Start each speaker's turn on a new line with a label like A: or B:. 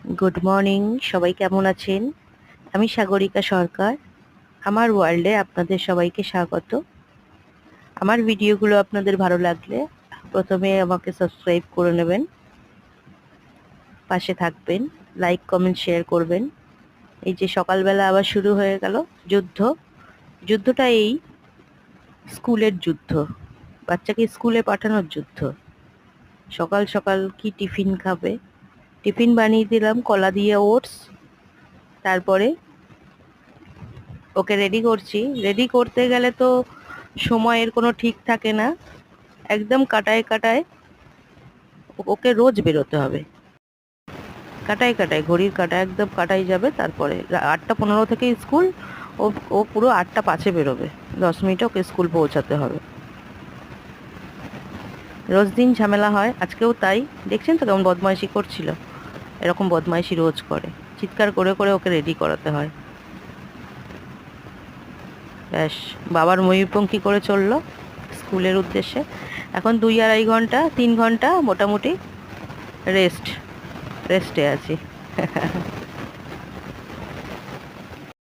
A: Good morning, সবাই কেমন আছেন? আমি সাগরিকা সরকার। আমার ওয়ার্ল্ডে আপনাদের সবাইকে স্বাগত। আমার ভিডিওগুলো আপনাদের ভালো লাগলে প্রথমে আমাকে সাবস্ক্রাইব করে নেবেন, পাশে থাকবেন, লাইক কমেন্ট শেয়ার করবেন। এই যে সকালবেলা আবার শুরু হয়ে গেল যুদ্ধ। যুদ্ধটা এই স্কুলের যুদ্ধ, বাচ্চাকে স্কুলে পাঠানোর যুদ্ধ। সকাল সকাল কি টিফিন খাবে? টিফিন বানিয়ে দিলাম কলা দিয়ে ওটস। তারপরে ওকে রেডি করছি। রেডি করতে গেলে তো সময়ের কোনো ঠিক থাকে না, একদম কাটায় কাটায় ওকে রোজ বেরোতে হবে। কাটায় কাটায় ঘড়ির কাঁটা একদম কাটাই যাবে। তারপরে 8:15 থেকে স্কুল। ও ও পুরো 8:05 বেরোবে। 10 মিনিটে ওকে স্কুল পৌঁছাতে হবে। রোজ দিন ঝামেলা হয়, আজকেও তাই। দেখছেন তো কেমন বদমাইশি করছিল। এরকম বদমাইশি রোজ করে, চিৎকার করে করে ওকে রেডি করাতে হয়। ব্যাস, বাবার ময়ূরপঙ্খী করে চললো স্কুলের উদ্দেশ্যে। এখন 2-2.5 ঘন্টা 3 ঘন্টা মোটামুটি রেস্টে আছি।